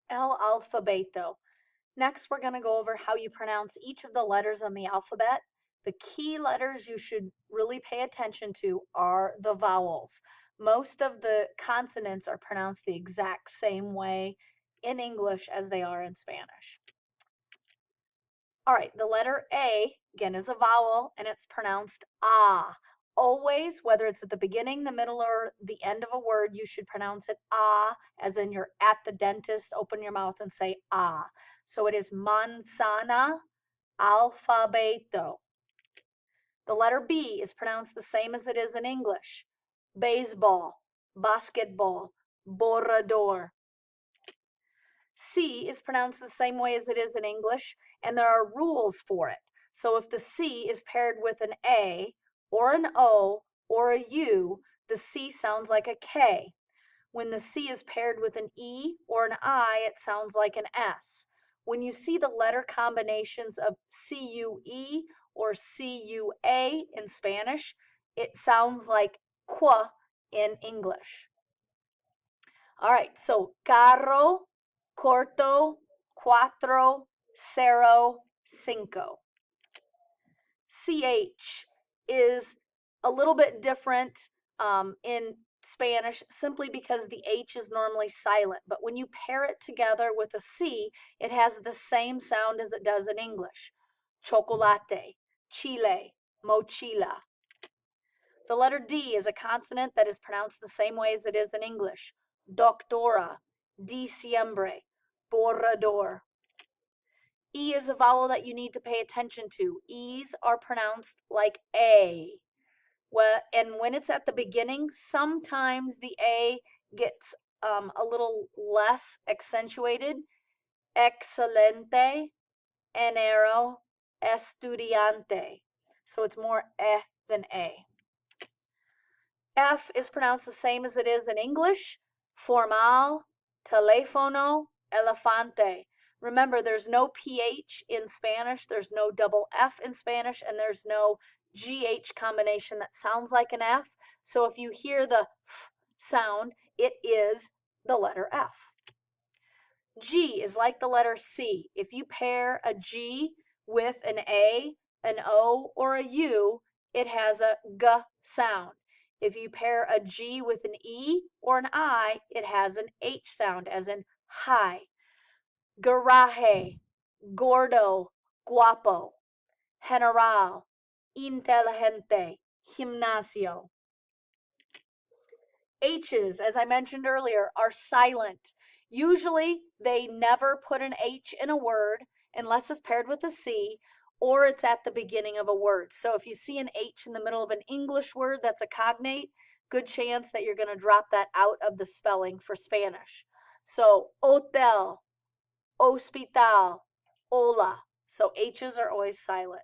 El Alfabeto. Next, we're going to go over how you pronounce each of the letters on the alphabet. The key letters you should really pay attention to are the vowels. Most of the consonants are pronounced the exact same way in English as they are in Spanish. All right, the letter A, again, is a vowel, and it's pronounced ah. Always, whether it's at the beginning, the middle, or the end of a word, you should pronounce it ah, as in you're at the dentist, open your mouth and say ah. So it is manzana, alfabeto. The letter B is pronounced the same as it is in English. Baseball, basketball, borrador. C is pronounced the same way as it is in English, and there are rules for it. So if the C is paired with an A or an O or a U, the C sounds like a K. When the C is paired with an E or an I, it sounds like an S. When you see the letter combinations of CUE or CUA in Spanish, it sounds like qua in English. All right, so carro, corto, cuatro, cero, cinco. CH is a little bit different in Spanish simply because the H is normally silent. But when you pair it together with a C, it has the same sound as it does in English. Chocolate, chile, mochila. The letter D is a consonant that is pronounced the same way as it is in English. Doctora, diciembre, borrador. E is a vowel that you need to pay attention to. E's are pronounced like A. Well, and when it's at the beginning, sometimes the A gets a little less accentuated. Excelente, enero, estudiante. So it's more eh than A. F is pronounced the same as it is in English. Formal, teléfono, elefante. Remember, there's no PH in Spanish, there's no double F in Spanish, and there's no GH combination that sounds like an F. So if you hear the F sound, it is the letter F. G is like the letter C. If you pair a G with an A, an O, or a U, it has a G sound. If you pair a G with an E or an I, it has an H sound, as in high. Garaje, gordo, guapo. General, inteligente, gimnasio. H's, as I mentioned earlier, are silent. Usually, they never put an H in a word unless it's paired with a C or it's at the beginning of a word. So if you see an H in the middle of an English word that's a cognate, good chance that you're going to drop that out of the spelling for Spanish. So hotel, hospital, hola. So H's are always silent.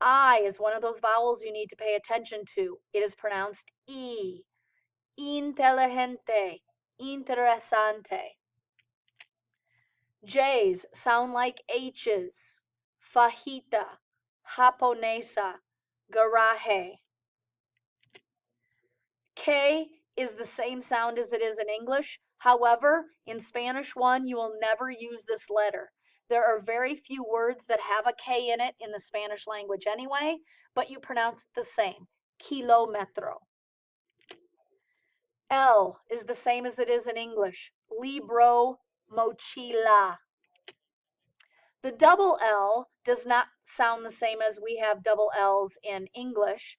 I is one of those vowels you need to pay attention to. It is pronounced E. Inteligente, interesante. J's sound like H's. Fajita, japonesa, garaje. K is the same sound as it is in English. However, in Spanish 1, you will never use this letter. There are very few words that have a K in it in the Spanish language anyway, but you pronounce it the same. Kilometro. L is the same as it is in English. Libro, mochila. The double L does not sound the same as we have double L's in English.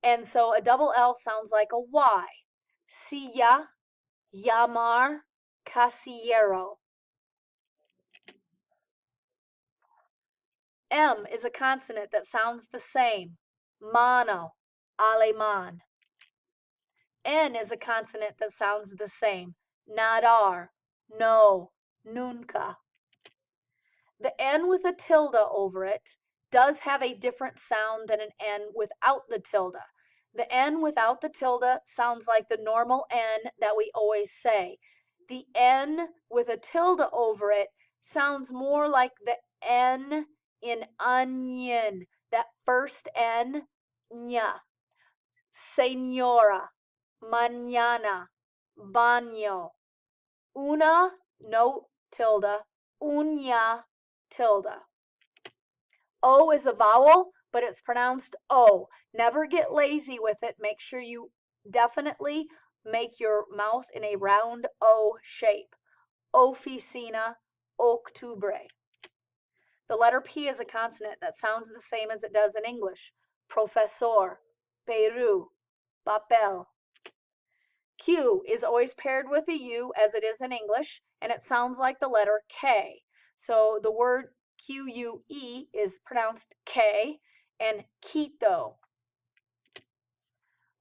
And so a double L sounds like a Y. Silla, llamar, casillero. M is a consonant that sounds the same. Mano, alemán. N is a consonant that sounds the same. Nadar, no, nunca. The N with a tilde over it does have a different sound than an N without the tilde. The N without the tilde sounds like the normal N that we always say. The N with a tilde over it sounds more like the N in onion, that first N, nya. Señora, mañana, baño. Una no tilde, uña tilde. O is a vowel, but it's pronounced O. Never get lazy with it. Make sure you definitely make your mouth in a round O shape. Oficina, octubre. The letter P is a consonant that sounds the same as it does in English. Profesor, Peru, papel. Q is always paired with a U as it is in English, and it sounds like the letter K. So the word Q-U-E is pronounced K, and Quito.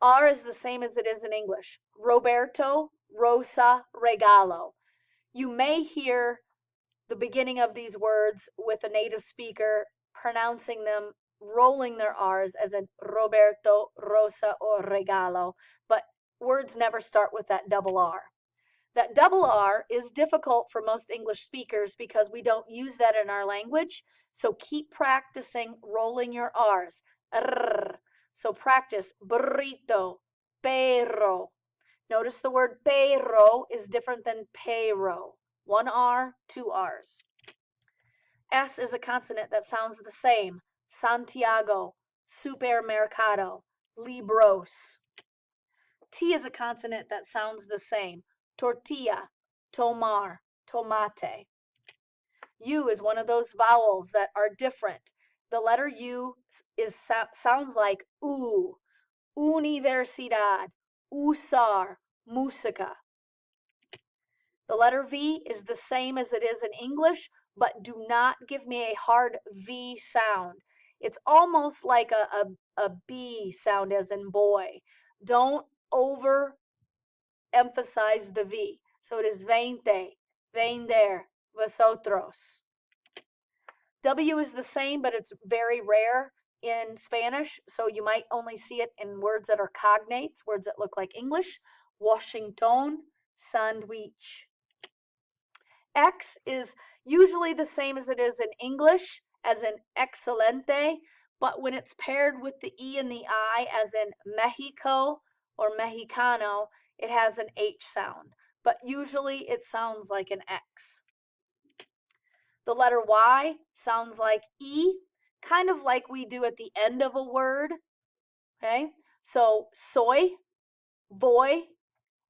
R is the same as it is in English. Roberto, Rosa, regalo. You may hear the beginning of these words with a native speaker pronouncing them, rolling their R's as in Roberto, Rosa, or regalo, but words never start with that double R. That double R is difficult for most English speakers because we don't use that in our language. So keep practicing rolling your R's. Rrr. So practice burrito, perro. Notice the word perro is different than perro. One R, two R's. S is a consonant that sounds the same. Santiago, supermercado, libros. T is a consonant that sounds the same. Tortilla, tomar, tomate. U is one of those vowels that are different. The letter U sounds like U, universidad, usar, música. The letter V is the same as it is in English, but do not give me a hard V sound. It's almost like a B sound as in boy. Don't over emphasize the V. So it is veinte, vender, vosotros. W is the same, but it's very rare in Spanish, so you might only see it in words that are cognates, words that look like English. Washington, sandwich. X is usually the same as it is in English, as in excelente, but when it's paired with the E and the I, as in Mexico or Mexicano, it has an H sound, but usually it sounds like an X. The letter Y sounds like E, kind of like we do at the end of a word, okay? So soy, boy,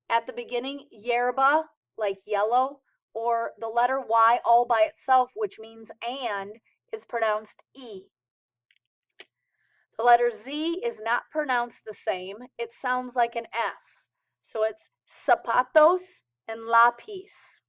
at the beginning, yerba, like yellow, or the letter Y all by itself, which means and, is pronounced E. The letter Z is not pronounced the same. It sounds like an S. So it's zapatos and lápiz.